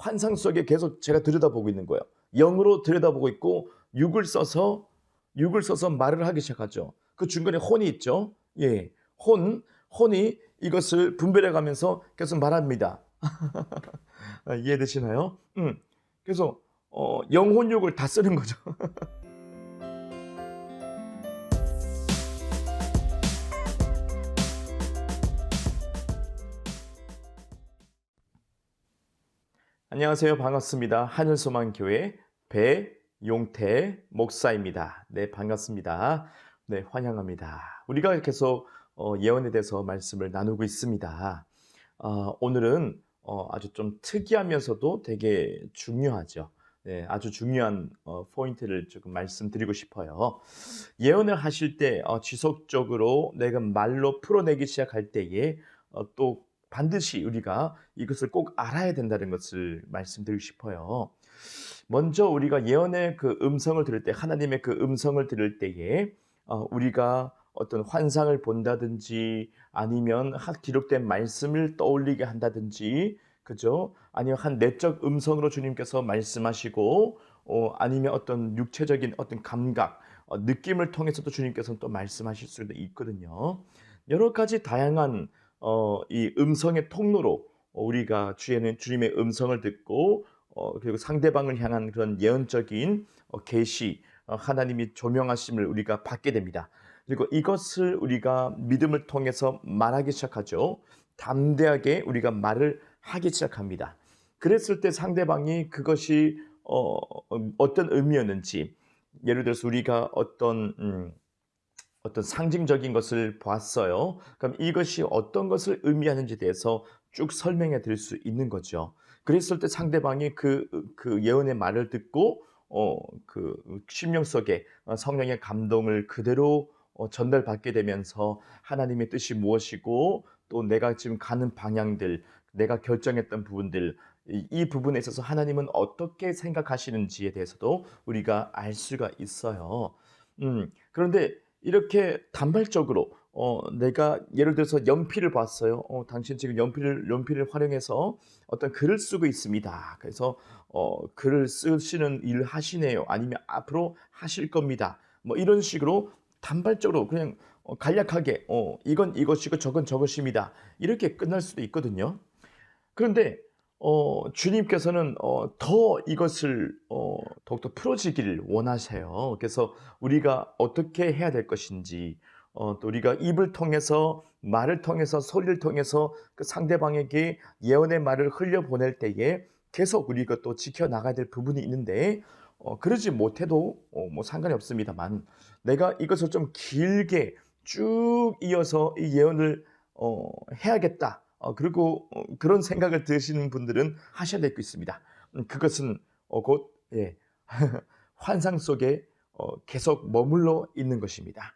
환상 속에 계속 제가 들여다보고 있는 거예요. 영으로 들여다보고 있고 육을 써서 말을 하기 시작하죠. 그 중간에 혼이 있죠. 예, 혼이 이것을 분별해 가면서 계속 말합니다. 이해되시나요? 그래서 영혼욕을 다 쓰는 거죠. 안녕하세요. 반갑습니다. 하늘소망교회 배용태 목사입니다. 네, 반갑습니다. 네, 환영합니다. 우리가 계속 예언에 대해서 말씀을 나누고 있습니다. 오늘은 아주 좀 특이하면서도 되게 중요하죠. 네, 아주 중요한 포인트를 조금 말씀드리고 싶어요. 예언을 하실 때 지속적으로 내가 말로 풀어내기 시작할 때에 또 반드시 우리가 이것을 꼭 알아야 된다는 것을 말씀드리고 싶어요. 먼저 우리가 예언의 그 음성을 들을 때, 하나님의 그 음성을 들을 때에 우리가 어떤 환상을 본다든지 아니면 기록된 말씀을 떠올리게 한다든지, 그죠? 아니면 한 내적 음성으로 주님께서 말씀하시고 아니면 어떤 육체적인 어떤 감각, 느낌을 통해서도 주님께서는 또 말씀하실 수도 있거든요. 여러 가지 다양한 이 음성의 통로로 우리가 주님의 음성을 듣고 그리고 상대방을 향한 그런 예언적인 계시, 하나님이 조명하심을 우리가 받게 됩니다. 그리고 이것을 우리가 믿음을 통해서 말하기 시작하죠. 담대하게 우리가 말을 하기 시작합니다. 그랬을 때 상대방이 그것이 어떤 의미였는지, 예를 들어서 우리가 어떤 상징적인 것을 보았어요. 그럼 이것이 어떤 것을 의미하는지에 대해서 쭉 설명해 드릴 수 있는 거죠. 그랬을 때 상대방이 그 예언의 말을 듣고 그 심령 속에 성령의 감동을 그대로 전달받게 되면서 하나님의 뜻이 무엇이고 또 내가 지금 가는 방향들, 내가 결정했던 부분들, 이 부분에 있어서 하나님은 어떻게 생각하시는지에 대해서도 우리가 알 수가 있어요. 그런데 이렇게 단발적으로 내가 예를 들어서 연필을 봤어요. 당신 지금 연필을 활용해서 어떤 글을 쓰고 있습니다. 그래서 글을 쓰시는 일을 하시네요. 아니면 앞으로 하실 겁니다. 뭐 이런 식으로 단발적으로 그냥 간략하게 이건 이것이고 저건 저것입니다. 이렇게 끝날 수도 있거든요. 그런데 주님께서는 더 이것을 더욱더 풀어지기를 원하세요. 그래서 우리가 어떻게 해야 될 것인지, 또 우리가 입을 통해서, 말을 통해서, 소리를 통해서 그 상대방에게 예언의 말을 흘려보낼 때에 계속 우리가 또 지켜나가야 될 부분이 있는데 그러지 못해도 뭐 상관이 없습니다만, 내가 이것을 좀 길게 쭉 이어서 이 예언을 해야겠다. 그리고 그런 생각을 드시는 분들은 하셔야 될 게 있습니다. 그것은 곧 예, 환상 속에 계속 머물러 있는 것입니다.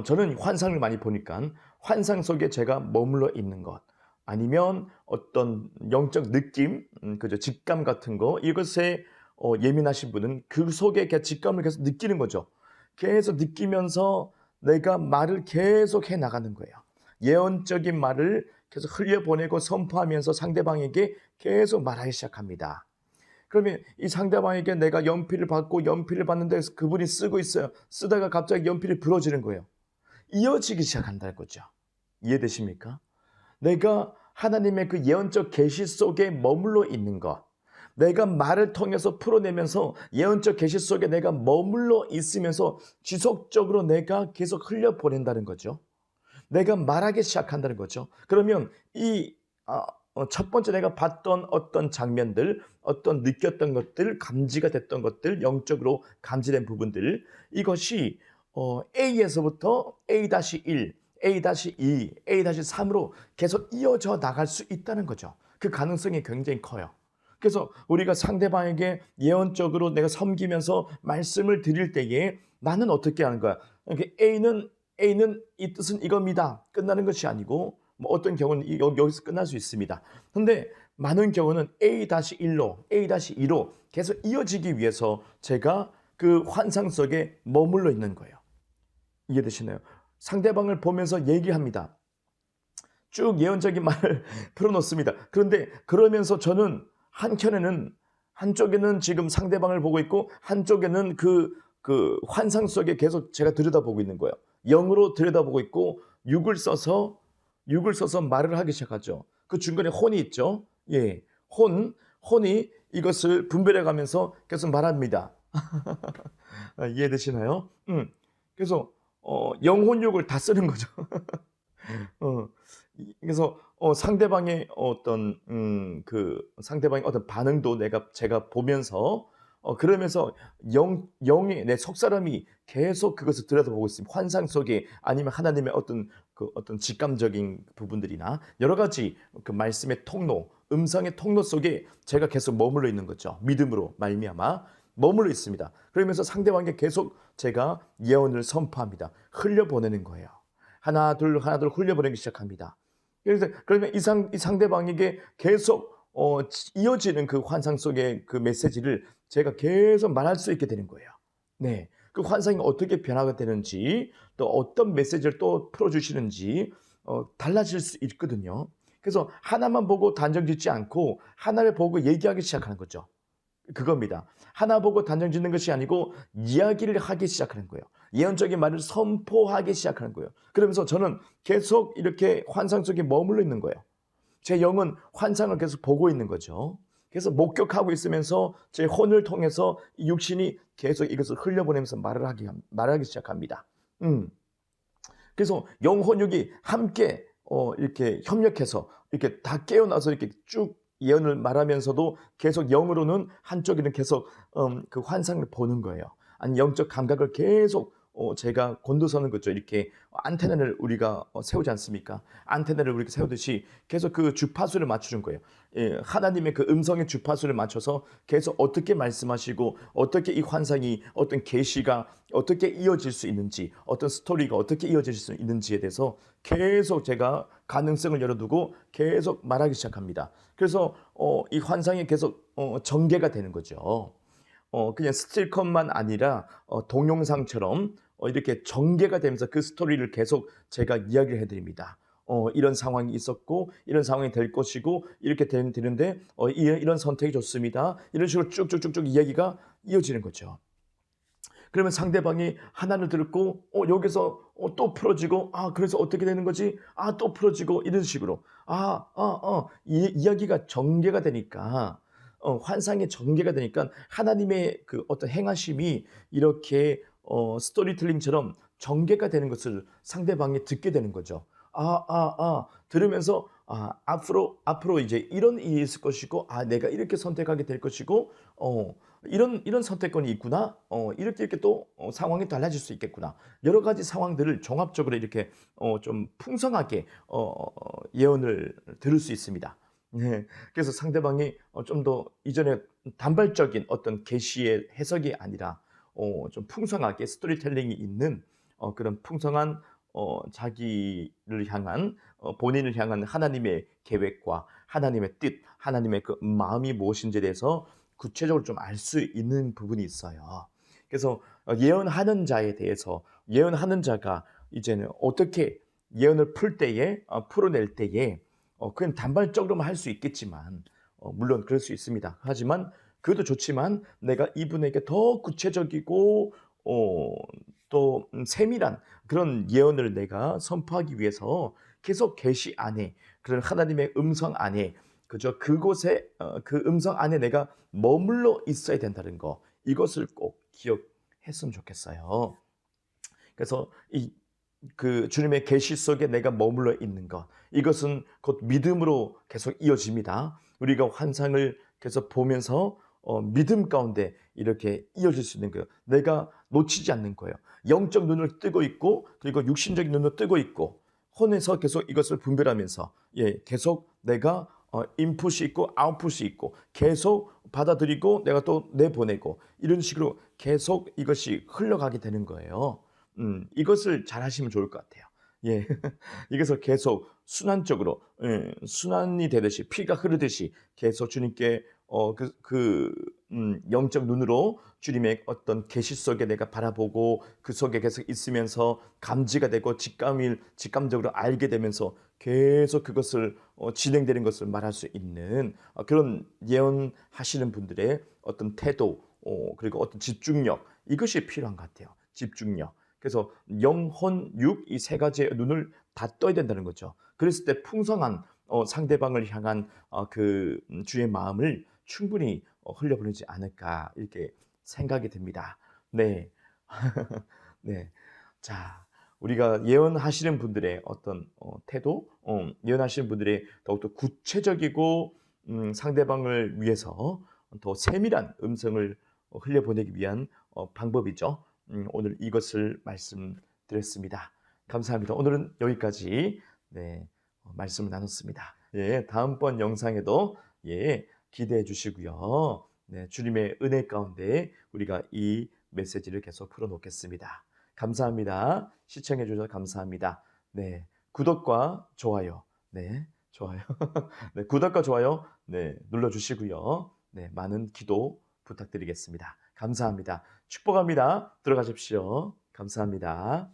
저는 환상을 많이 보니까 환상 속에 제가 머물러 있는 것, 아니면 어떤 영적 느낌, 그죠, 직감 같은 거, 이것에 예민하신 분은 그 속에 직감을 계속 느끼는 거죠. 계속 느끼면서 내가 말을 계속 해 나가는 거예요. 예언적인 말을 계속 흘려보내고 선포하면서 상대방에게 계속 말하기 시작합니다. 그러면 이 상대방에게 내가 연필을 받고 연필을 받는데 그분이 쓰고 있어요. 쓰다가 갑자기 연필이 부러지는 거예요. 이어지기 시작한다는 거죠. 이해되십니까? 내가 하나님의 그 예언적 계시 속에 머물러 있는 것, 내가 말을 통해서 풀어내면서 예언적 계시 속에 내가 머물러 있으면서 지속적으로 내가 계속 흘려보낸다는 거죠. 내가 말하기 시작한다는 거죠. 그러면 첫 번째 내가 봤던 어떤 장면들, 어떤 느꼈던 것들, 감지가 됐던 것들, 영적으로 감지된 부분들, 이것이 A에서부터 A-1, A-2, A-3으로 계속 이어져 나갈 수 있다는 거죠. 그 가능성이 굉장히 커요. 그래서 우리가 상대방에게 예언적으로 내가 섬기면서 말씀을 드릴 때에 나는 어떻게 하는 거야? A는 이 뜻은 이겁니다. 끝나는 것이 아니고 뭐 어떤 경우는 여기서 끝날 수 있습니다. 그런데 많은 경우는 A-1로 A-2로 계속 이어지기 위해서 제가 그 환상 속에 머물러 있는 거예요. 이해되시나요? 상대방을 보면서 얘기합니다. 쭉 예언적인 말을 풀어놓습니다. 그런데 그러면서 저는 한쪽에는 지금 상대방을 보고 있고 한쪽에는 그 환상 속에 계속 제가 들여다보고 있는 거예요. 영으로 들여다보고 있고 육을 써서 말을 하기 시작하죠. 그 중간에 혼이 있죠. 예, 혼이 이것을 분별해 가면서 계속 말합니다. 이해되시나요? 그래서 영혼욕을 다 쓰는 거죠. 어, 그래서 상대방의 상대방의 어떤 반응도 제가 보면서 그러면서 영의 내 속사람이 계속 그것을 들여다보고 있습니다. 환상 속에 아니면 하나님의 어떤 직감적인 부분들이나 여러 가지 그 말씀의 통로, 음성의 통로 속에 제가 계속 머물러 있는 거죠. 믿음으로 말미암아 머물러 있습니다. 그러면서 상대방에게 계속 제가 예언을 선포합니다. 흘려보내는 거예요. 하나 둘 흘려보내기 시작합니다. 그러면 이 상대방에게 계속 이어지는 그 환상 속의 그 메시지를 제가 계속 말할 수 있게 되는 거예요. 네, 그 환상이 어떻게 변화가 되는지 또 어떤 메시지를 또 풀어주시는지 달라질 수 있거든요. 그래서 하나만 보고 단정 짓지 않고 하나를 보고 얘기하기 시작하는 거죠. 그겁니다. 하나 보고 단정 짓는 것이 아니고 이야기를 하기 시작하는 거예요. 예언적인 말을 선포하기 시작하는 거예요. 그러면서 저는 계속 이렇게 환상 속에 머물러 있는 거예요. 제 영은 환상을 계속 보고 있는 거죠. 그래서 목격하고 있으면서 제 혼을 통해서 이 육신이 계속 이것을 흘려보내면서 말하기 시작합니다. 그래서 영혼육이 함께 이렇게 협력해서 이렇게 다 깨어나서 이렇게 쭉 예언을 말하면서도 계속 영으로는 한쪽에는 계속 그 환상을 보는 거예요. 아니 영적 감각을 계속 제가 곤두서는 거죠. 이렇게 안테나를 우리가 세우지 않습니까? 안테나를 우리가 세우듯이 계속 그 주파수를 맞춰준 거예요. 예, 하나님의 그 음성의 주파수를 맞춰서 계속 어떻게 말씀하시고 어떻게 이 환상이 어떤 계시가 어떻게 이어질 수 있는지 어떤 스토리가 어떻게 이어질 수 있는지에 대해서 계속 제가 가능성을 열어두고 계속 말하기 시작합니다. 그래서 이 환상이 계속 전개가 되는 거죠. 그냥 스틸컷만 아니라 동영상처럼 이렇게 전개가 되면서 그 스토리를 계속 제가 이야기를 해드립니다. 이런 상황이 있었고 이런 상황이 될 것이고 이렇게 되는데 이런 선택이 좋습니다. 이런 식으로 쭉쭉쭉쭉 이야기가 이어지는 거죠. 그러면 상대방이 하나를 듣고 여기서 또 풀어지고 그래서 어떻게 되는 거지? 또 풀어지고 이런 식으로 이야기가 전개가 되니까 환상의 전개가 되니까 하나님의 그 어떤 행하심이 이렇게 스토리텔링처럼 전개가 되는 것을 상대방이 듣게 되는 거죠. 들으면서 앞으로 이제 이런 일이 있을 것이고 내가 이렇게 선택하게 될 것이고 이런 선택권이 있구나. 이렇게 또 상황이 달라질 수 있겠구나. 여러 가지 상황들을 종합적으로 이렇게 좀 풍성하게 예언을 들을 수 있습니다. 네, 그래서 상대방이 좀 더 이전에 단발적인 어떤 계시의 해석이 아니라 좀 풍성하게 스토리텔링이 있는 그런 풍성한 자기를 향한 본인을 향한 하나님의 계획과 하나님의 뜻, 하나님의 그 마음이 무엇인지에 대해서 구체적으로 좀 알 수 있는 부분이 있어요. 그래서 예언하는 자에 대해서 예언하는 자가 이제는 어떻게 예언을 풀어낼 때에 그냥 단발적으로만 할 수 있겠지만 물론 그럴 수 있습니다. 하지만 그것도 좋지만 내가 이분에게 더 구체적이고 또 세밀한 그런 예언을 내가 선포하기 위해서 계속 계시 안에 그런 하나님의 음성 안에 그저 그곳에 그 음성 안에 내가 머물러 있어야 된다는 거 이것을 꼭 기억했으면 좋겠어요. 그래서 그 주님의 계시 속에 내가 머물러 있는 것 이것은 곧 믿음으로 계속 이어집니다. 우리가 환상을 계속 보면서 믿음 가운데 이렇게 이어질 수 있는 거예요. 내가 놓치지 않는 거예요. 영적 눈을 뜨고 있고 그리고 육신적인 눈을 뜨고 있고 혼에서 계속 이것을 분별하면서 계속 내가 인풋이 있고 아웃풋이 있고 계속 받아들이고 내가 또 내보내고 이런 식으로 계속 이것이 흘러가게 되는 거예요. 이것을 잘 하시면 좋을 것 같아요. 예. 이것을 계속 순환적으로, 순환이 되듯이, 피가 흐르듯이 계속 주님께, 영적 눈으로 주님의 어떤 계시 속에 내가 바라보고 그 속에 계속 있으면서 감지가 되고 직감적으로 알게 되면서 계속 그것을 진행되는 것을 말할 수 있는 그런 예언하시는 분들의 어떤 태도 그리고 어떤 집중력 이것이 필요한 것 같아요. 집중력. 그래서 영혼, 육 이 세 가지의 눈을 다 떠야 된다는 거죠. 그랬을 때 풍성한 상대방을 향한 그 주의 마음을 충분히 흘려보내지 않을까 이렇게 생각이 됩니다. 네. 네. 자, 우리가 예언하시는 분들의 어떤 태도, 예언하시는 분들의 더욱더 구체적이고 상대방을 위해서 더 세밀한 음성을 흘려보내기 위한 방법이죠. 오늘 이것을 말씀드렸습니다. 감사합니다. 오늘은 여기까지 네, 말씀을 나눴습니다. 예, 다음번 영상에도 예, 기대해 주시고요. 네, 주님의 은혜 가운데 우리가 이 메시지를 계속 풀어놓겠습니다. 감사합니다. 시청해 주셔서 감사합니다. 네, 구독과 좋아요. 네, 좋아요. 네, 구독과 좋아요. 네, 눌러주시고요. 네, 많은 기도 부탁드리겠습니다. 감사합니다. 축복합니다. 들어가십시오. 감사합니다.